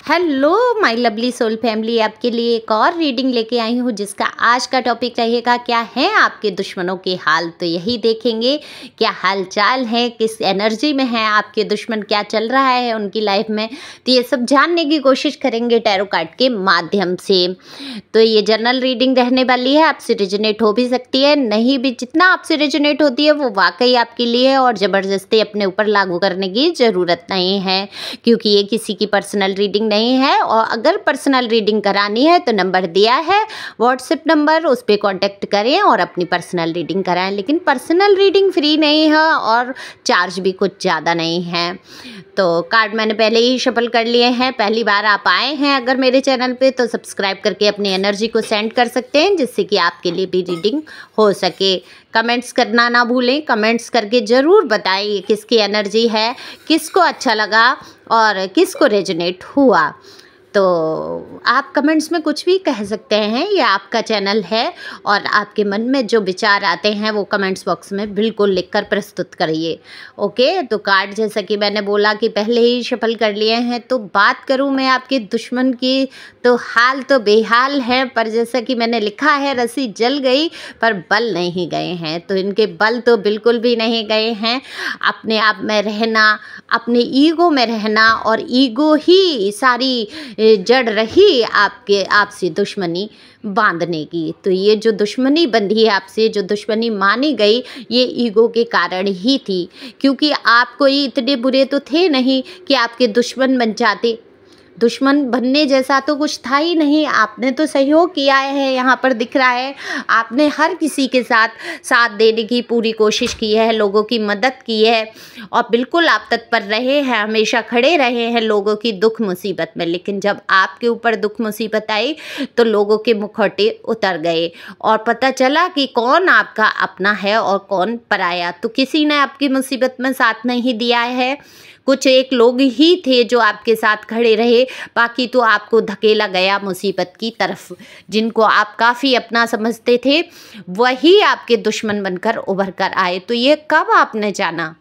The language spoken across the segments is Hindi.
Hello my lovely soul family, आपके लिए एक और रीडिंग लेके आई हूँ जिसका आज का टॉपिक रहेगा क्या है आपके दुश्मनों के हाल। तो यही देखेंगे क्या हाल चाल है, किस एनर्जी में है आपके दुश्मन, क्या चल रहा है उनकी लाइफ में। तो ये सब जानने की कोशिश करेंगे टैरो कार्ड के माध्यम से। तो ये जनरल रीडिंग रहने वाली है, आपसे रिजोनेट हो भी सकती है, नहीं भी। जितना आपसे रिजोनेट होती है वो वाकई आपके लिए है और ज़बरदस्ती अपने ऊपर लागू करने की ज़रूरत नहीं है, क्योंकि ये किसी की पर्सनल रीडिंग नहीं है। और अगर पर्सनल रीडिंग करानी है तो नंबर दिया है व्हाट्सएप नंबर, उस पर कॉन्टेक्ट करें और अपनी पर्सनल रीडिंग कराएं। लेकिन पर्सनल रीडिंग फ्री नहीं है और चार्ज भी कुछ ज़्यादा नहीं है। तो कार्ड मैंने पहले ही शफल कर लिए हैं। पहली बार आप आए हैं अगर मेरे चैनल पे तो सब्सक्राइब करके अपनी एनर्जी को सेंड कर सकते हैं, जिससे कि आपके लिए भी रीडिंग हो सके। कमेंट्स करना ना भूलें, कमेंट्स करके ज़रूर बताइए किसकी एनर्जी है, किसको अच्छा लगा और किसको रेजोनेट हुआ। तो आप कमेंट्स में कुछ भी कह सकते हैं, ये आपका चैनल है और आपके मन में जो विचार आते हैं वो कमेंट्स बॉक्स में बिल्कुल लिखकर प्रस्तुत करिए। ओके, तो कार्ड जैसा कि मैंने बोला कि पहले ही शफल कर लिए हैं। तो बात करूं मैं आपके दुश्मन की, तो हाल तो बेहाल है, पर जैसा कि मैंने लिखा है रस्सी जल गई पर बल नहीं गए हैं। तो इनके बल तो बिल्कुल भी नहीं गए हैं। अपने आप में रहना, अपने ईगो में रहना और ईगो ही सारी जड़ रही आपसे दुश्मनी बांधने की। तो ये जो दुश्मनी बंधी है आपसे, जो दुश्मनी मानी गई, ये ईगो के कारण ही थी, क्योंकि आप कोई इतने बुरे तो थे नहीं कि आपके दुश्मन बन जाते। दुश्मन बनने जैसा तो कुछ था ही नहीं। आपने तो सहयोग किया है, यहाँ पर दिख रहा है। आपने हर किसी के साथ देने की पूरी कोशिश की है, लोगों की मदद की है और बिल्कुल आप तत्पर रहे हैं, हमेशा खड़े रहे हैं लोगों की दुख मुसीबत में। लेकिन जब आपके ऊपर दुख मुसीबत आई तो लोगों के मुखौटे उतर गए और पता चला कि कौन आपका अपना है और कौन पराया। तो किसी ने आपकी मुसीबत में साथ नहीं दिया है, कुछ एक लोग ही थे जो आपके साथ खड़े रहे, बाकी तो आपको धकेला गया मुसीबत की तरफ। जिनको आप काफ़ी अपना समझते थे वही आपके दुश्मन बनकर उभर कर आए। तो ये कब आपने जाना?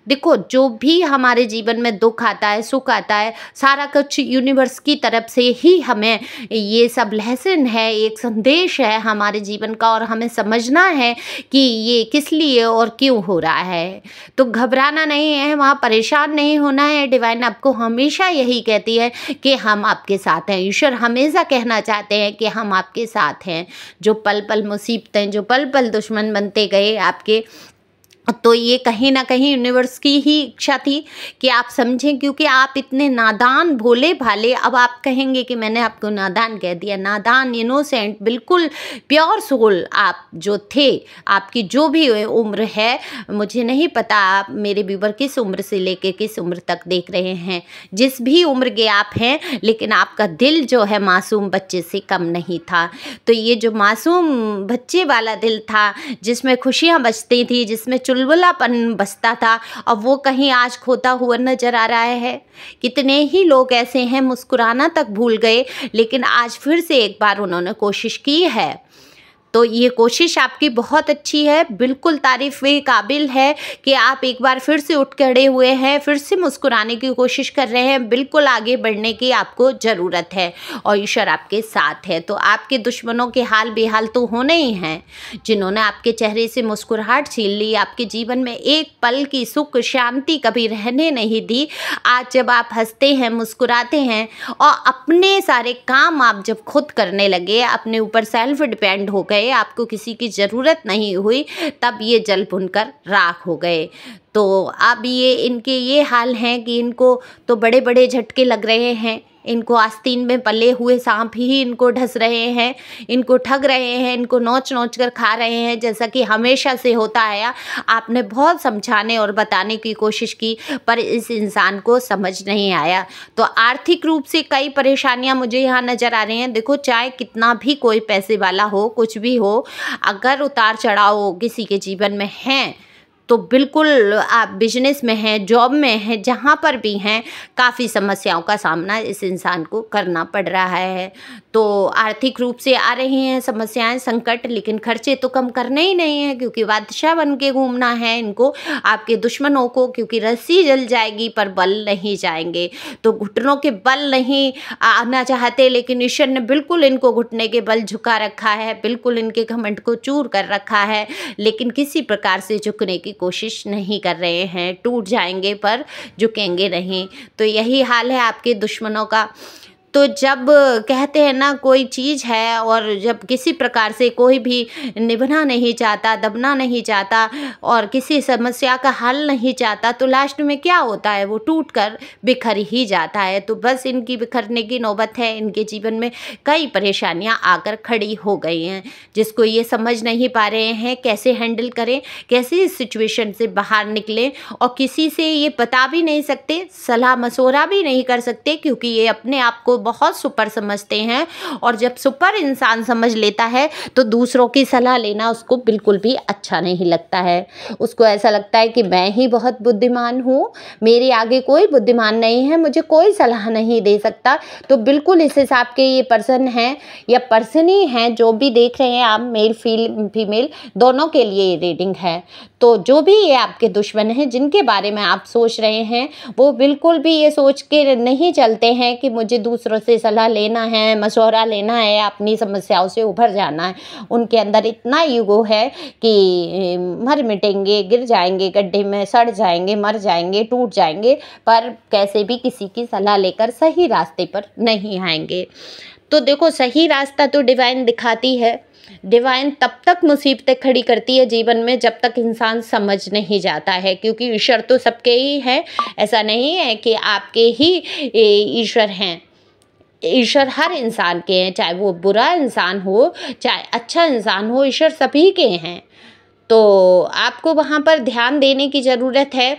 देखो, जो भी हमारे जीवन में दुख आता है, सुख आता है, सारा कुछ यूनिवर्स की तरफ से ही हमें ये सब लेसन है, एक संदेश है हमारे जीवन का, और हमें समझना है कि ये किस लिए और क्यों हो रहा है। तो घबराना नहीं है, वहाँ परेशान नहीं होना है। डिवाइन आपको हमेशा यही कहती है कि हम आपके साथ हैं। ईश्वर हमेशा कहना चाहते हैं कि हम आपके साथ हैं। जो पल पल मुसीबतें, जो पल पल दुश्मन बनते गए आपके, तो ये कहीं ना कहीं यूनिवर्स की ही इच्छा थी कि आप समझें, क्योंकि आप इतने नादान भोले भाले। अब आप कहेंगे कि मैंने आपको नादान कह दिया। नादान, इनोसेंट, बिल्कुल प्योर सोल आप जो थे। आपकी जो भी उम्र है, मुझे नहीं पता आप मेरे व्यूवर किस उम्र से लेके किस उम्र तक देख रहे हैं, जिस भी उम्र के आप हैं, लेकिन आपका दिल जो है मासूम बच्चे से कम नहीं था। तो ये जो मासूम बच्चे वाला दिल था, जिसमें खुशियाँ बचती थी, जिसमें चुलबुलापन बसता था, अब वो कहीं आज खोता हुआ नजर आ रहा है। कितने ही लोग ऐसे हैं मुस्कुराना तक भूल गए, लेकिन आज फिर से एक बार उन्होंने कोशिश की है। तो ये कोशिश आपकी बहुत अच्छी है, बिल्कुल तारीफ के काबिल है कि आप एक बार फिर से उठ खड़े हुए हैं, फिर से मुस्कुराने की कोशिश कर रहे हैं। बिल्कुल आगे बढ़ने की आपको ज़रूरत है और ईश्वर आपके साथ है। तो आपके दुश्मनों के हाल बेहाल तो होने ही हैं, जिन्होंने आपके चेहरे से मुस्कुराहट छीन ली, आपके जीवन में एक पल की सुख शांति कभी रहने नहीं दी। आज जब आप हंसते हैं, मुस्कुराते हैं और अपने सारे काम आप जब खुद करने लगे, अपने ऊपर सेल्फ डिपेंड हो गए, आपको किसी की ज़रूरत नहीं हुई, तब ये जल भुनकर राख हो गए। तो अब ये इनके ये हाल हैं कि इनको तो बड़े बड़े झटके लग रहे हैं। इनको आस्तीन में पले हुए सांप ही इनको ढस रहे हैं, इनको ठग रहे हैं, इनको नोच नोच कर खा रहे हैं, जैसा कि हमेशा से होता आया। आपने बहुत समझाने और बताने की कोशिश की, पर इस इंसान को समझ नहीं आया। तो आर्थिक रूप से कई परेशानियां मुझे यहाँ नज़र आ रही हैं। देखो, चाहे कितना भी कोई पैसे वाला हो, कुछ भी हो, अगर उतार चढ़ाव किसी के जीवन में हैं तो बिल्कुल आप बिजनेस में हैं, जॉब में हैं, जहाँ पर भी हैं, काफ़ी समस्याओं का सामना इस इंसान को करना पड़ रहा है। तो आर्थिक रूप से आ रही हैं समस्याएं, संकट, लेकिन खर्चे तो कम करने ही नहीं हैं, क्योंकि बादशाह बन के घूमना है इनको आपके दुश्मनों को, क्योंकि रस्सी जल जाएगी पर बल नहीं जाएंगे। तो घुटनों के बल नहीं आना चाहते, लेकिन ईश्वर ने बिल्कुल इनको घुटने के बल झुका रखा है, बिल्कुल इनके घमंड को चूर कर रखा है, लेकिन किसी प्रकार से झुकने की कोशिश नहीं कर रहे हैं। टूट जाएंगे पर झुकेंगे नहीं। तो यही हाल है आपके दुश्मनों का। तो जब कहते हैं ना कोई चीज़ है और जब किसी प्रकार से कोई भी निभना नहीं चाहता, दबना नहीं चाहता और किसी समस्या का हल नहीं चाहता, तो लास्ट में क्या होता है, वो टूट कर बिखर ही जाता है। तो बस इनकी बिखरने की नौबत है। इनके जीवन में कई परेशानियां आकर खड़ी हो गई हैं, जिसको ये समझ नहीं पा रहे हैं कैसे हैंडल करें, कैसे इस सिचुएशन से बाहर निकलें, और किसी से ये बता भी नहीं सकते, सलाह मशवरा भी नहीं कर सकते, क्योंकि ये अपने आप को बहुत सुपर समझते हैं। और जब सुपर इंसान समझ लेता है तो दूसरों की सलाह लेना उसको बिल्कुल भी अच्छा नहीं लगता है। उसको ऐसा लगता है कि मैं ही बहुत बुद्धिमान हूँ, मेरे आगे कोई बुद्धिमान नहीं है, मुझे कोई सलाह नहीं दे सकता। तो बिल्कुल इस हिसाब के ये पर्सन हैं या पर्सन ही हैं, जो भी देख रहे हैं आप, मेल फीमेल दोनों के लिए ये रीडिंग है। तो जो भी ये आपके दुश्मन हैं जिनके बारे में आप सोच रहे हैं, वो बिल्कुल भी ये सोच के नहीं चलते हैं कि मुझे दूसरों से सलाह लेना है, मशवरा लेना है, अपनी समस्याओं से उभर जाना है। उनके अंदर इतना ईगो है कि मर मिटेंगे, गिर जाएंगे गड्ढे में, सड़ जाएंगे, मर जाएंगे, टूट जाएंगे, पर कैसे भी किसी की सलाह लेकर सही रास्ते पर नहीं आएंगे। तो देखो, सही रास्ता तो डिवाइन दिखाती है। डिवाइन तब तक मुसीबतें खड़ी करती है जीवन में जब तक इंसान समझ नहीं जाता है, क्योंकि ईश्वर तो सबके ही है। ऐसा नहीं है कि आपके ही ईश्वर हैं। ईश्वर हर इंसान के हैं, चाहे वो बुरा इंसान हो चाहे अच्छा इंसान हो, ईश्वर सभी के हैं। तो आपको वहाँ पर ध्यान देने की ज़रूरत है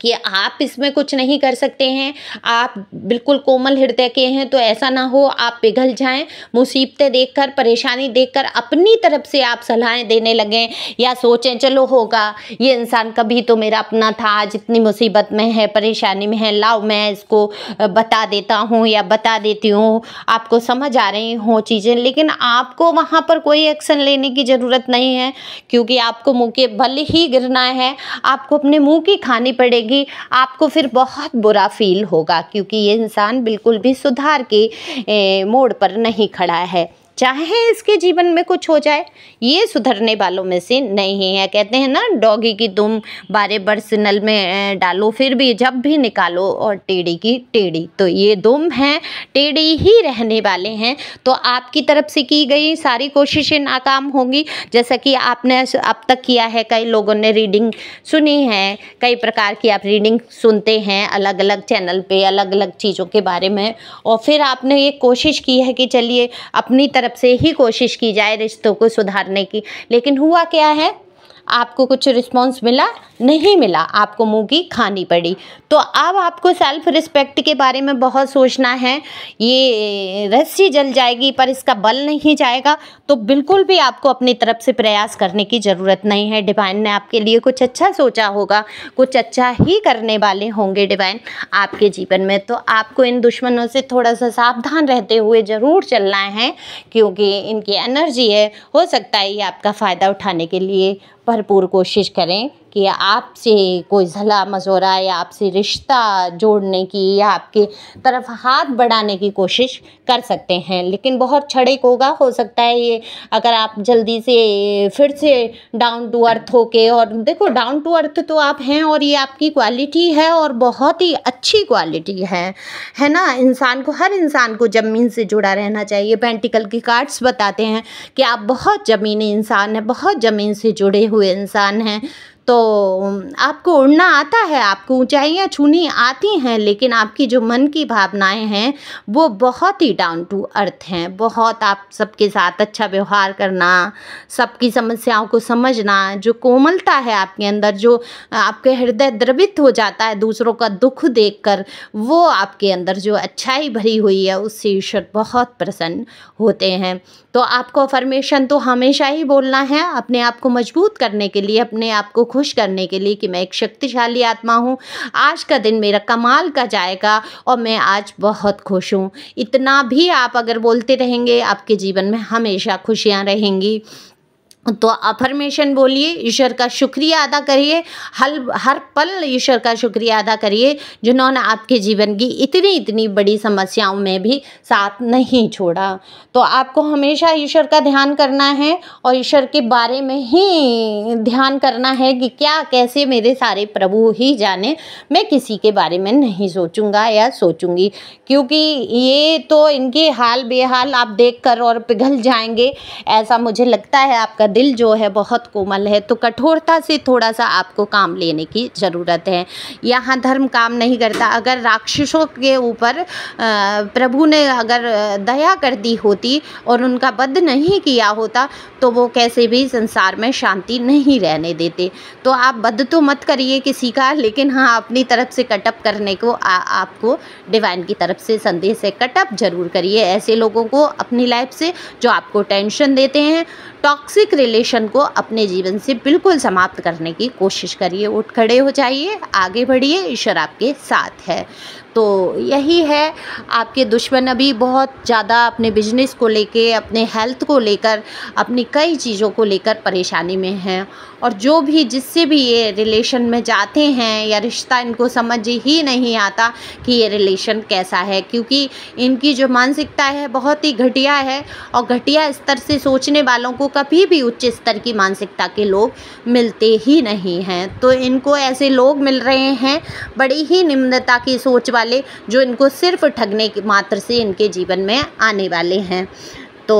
कि आप इसमें कुछ नहीं कर सकते हैं। आप बिल्कुल कोमल हृदय के हैं, तो ऐसा ना हो आप पिघल जाएं, मुसीबतें देखकर, परेशानी देखकर अपनी तरफ से आप सलाहें देने लगें या सोचें चलो होगा, ये इंसान कभी तो मेरा अपना था, आज इतनी मुसीबत में है, परेशानी में है, लाओ मैं इसको बता देता हूँ या बता देती हूँ, आपको समझ आ रही हो चीज़ें। लेकिन आपको वहाँ पर कोई एक्शन लेने की ज़रूरत नहीं है, क्योंकि आपको मुँह के बल ही गिरना है। आपको अपने मुँह की खानी पड़ेगी। आपको फिर बहुत बुरा फील होगा, क्योंकि ये इंसान बिल्कुल भी सुधार के मोड़ पर नहीं खड़ा है। चाहे इसके जीवन में कुछ हो जाए, ये सुधरने वालों में से नहीं है। कहते हैं ना, डॉगी की दुम 12 बरस नल में डालो, फिर भी जब भी निकालो और टेढ़ी की टेढ़ी। तो ये दुम हैं, टेढ़ी ही रहने वाले हैं। तो आपकी तरफ से की गई सारी कोशिशें नाकाम होंगी, जैसा कि आपने अब तक किया है। कई लोगों ने रीडिंग सुनी है, कई प्रकार की आप रीडिंग सुनते हैं अलग अलग चैनल पे, अलग अलग चीज़ों के बारे में, और फिर आपने ये कोशिश की है कि चलिए अपनी तरफ से ही कोशिश की जाए रिश्तों को सुधारने की। लेकिन हुआ क्या है, आपको कुछ रिस्पॉन्स मिला नहीं मिला, आपको मुंह की खानी पड़ी। तो अब आपको सेल्फ रिस्पेक्ट के बारे में बहुत सोचना है। ये रस्सी जल जाएगी पर इसका बल नहीं जाएगा, तो बिल्कुल भी आपको अपनी तरफ से प्रयास करने की ज़रूरत नहीं है। डिवाइन ने आपके लिए कुछ अच्छा सोचा होगा, कुछ अच्छा ही करने वाले होंगे डिवाइन आपके जीवन में। तो आपको इन दुश्मनों से थोड़ा सा सावधान रहते हुए ज़रूर चलना है, क्योंकि इनकी एनर्जी है। हो सकता है ये आपका फ़ायदा उठाने के लिए भरपूर कोशिश करें कि आपसे कोई सलाह मशवरा या आपसे रिश्ता जोड़ने की या आपके तरफ हाथ बढ़ाने की कोशिश कर सकते हैं, लेकिन बहुत क्षणिक होगा। हो सकता है ये, अगर आप जल्दी से फिर से डाउन टू अर्थ होके, और देखो डाउन टू अर्थ तो आप हैं और ये आपकी क्वालिटी है और बहुत ही अच्छी क्वालिटी है ना। इंसान को, हर इंसान को ज़मीन से जुड़ा रहना चाहिए। पेंटिकल की कार्ड्स बताते हैं कि आप बहुत ज़मीनी इंसान हैं, बहुत ज़मीन से जुड़े हुए इंसान हैं। तो आपको उड़ना आता है, आपको ऊंचाइयां छूनी आती हैं, लेकिन आपकी जो मन की भावनाएं हैं वो बहुत ही डाउन टू अर्थ हैं। बहुत आप सबके साथ अच्छा व्यवहार करना, सबकी समस्याओं को समझना, जो कोमलता है आपके अंदर, जो आपके हृदय द्रवित हो जाता है दूसरों का दुख देखकर, वो आपके अंदर जो अच्छाई भरी हुई है, उससे ईश्वर बहुत प्रसन्न होते हैं। तो आपको अफर्मेशन तो हमेशा ही बोलना है, अपने आप को मजबूत करने के लिए, अपने आप को खुश खुश करने के लिए कि मैं एक शक्तिशाली आत्मा हूँ, आज का दिन मेरा कमाल का जाएगा और मैं आज बहुत खुश हूँ। इतना भी आप अगर बोलते रहेंगे, आपके जीवन में हमेशा खुशियाँ रहेंगी। तो अफर्मेशन बोलिए, ईश्वर का शुक्रिया अदा करिए, हर पल ईश्वर का शुक्रिया अदा करिए जिन्होंने आपके जीवन की इतनी इतनी बड़ी समस्याओं में भी साथ नहीं छोड़ा। तो आपको हमेशा ईश्वर का ध्यान करना है और ईश्वर के बारे में ही ध्यान करना है कि क्या कैसे मेरे सारे प्रभु ही जाने, मैं किसी के बारे में नहीं सोचूंगा या सोचूंगी, क्योंकि ये तो इनके हाल बेहाल आप देखकर और पिघल जाएंगे। ऐसा मुझे लगता है आपका दिल जो है बहुत कोमल है, तो कठोरता से थोड़ा सा आपको काम लेने की ज़रूरत है। यहाँ धर्म काम नहीं करता। अगर राक्षसों के ऊपर प्रभु ने अगर दया कर दी होती और उनका वध नहीं किया होता तो वो कैसे भी संसार में शांति नहीं रहने देते। तो आप वध तो मत करिए किसी का, लेकिन हाँ अपनी तरफ से कटअप करने को आपको डिवाइन की तरफ से संदेश है, कटअप जरूर करिए ऐसे लोगों को अपनी लाइफ से जो आपको टेंशन देते हैं। टॉक्सिक रिलेशन को अपने जीवन से बिल्कुल समाप्त करने की कोशिश करिए। उठ खड़े हो जाइए, आगे बढ़िए, ईश्वर आपके साथ है। तो यही है, आपके दुश्मन अभी बहुत ज़्यादा अपने बिजनेस को लेके, अपने हेल्थ को लेकर, अपनी कई चीज़ों को लेकर परेशानी में हैं। और जो भी जिससे भी ये रिलेशन में जाते हैं या रिश्ता इनको समझ ही नहीं आता कि ये रिलेशन कैसा है, क्योंकि इनकी जो मानसिकता है बहुत ही घटिया है और घटिया स्तर से सोचने वालों को कभी भी उच्च स्तर की मानसिकता के लोग मिलते ही नहीं हैं। तो इनको ऐसे लोग मिल रहे हैं बड़ी ही निम्नता की सोच वाले, जो इनको सिर्फ ठगने की मात्र से इनके जीवन में आने वाले हैं। तो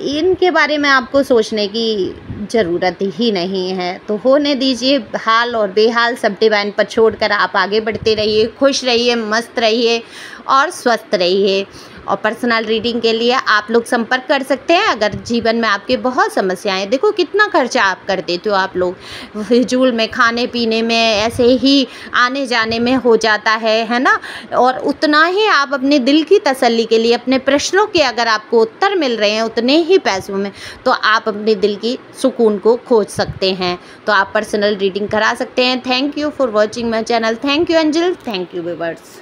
इनके बारे में आपको सोचने की ज़रूरत ही नहीं है। तो होने दीजिए, हाल और बेहाल सब डिवाइन पर छोड़कर आप आगे बढ़ते रहिए, खुश रहिए, मस्त रहिए और स्वस्थ रहिए। और पर्सनल रीडिंग के लिए आप लोग संपर्क कर सकते हैं अगर जीवन में आपके बहुत समस्याएं। देखो कितना खर्चा आप कर देते हो, आप लोग फिजूल में, खाने पीने में, ऐसे ही आने जाने में हो जाता है ना। और उतना ही आप अपने दिल की तसल्ली के लिए, अपने प्रश्नों के अगर आपको उत्तर मिल रहे हैं उतने ही पैसों में, तो आप अपने दिल की सुकून को खोज सकते हैं। तो आप पर्सनल रीडिंग करा सकते हैं। Thank you for watching my channel. Thank you angel, thank you viewers.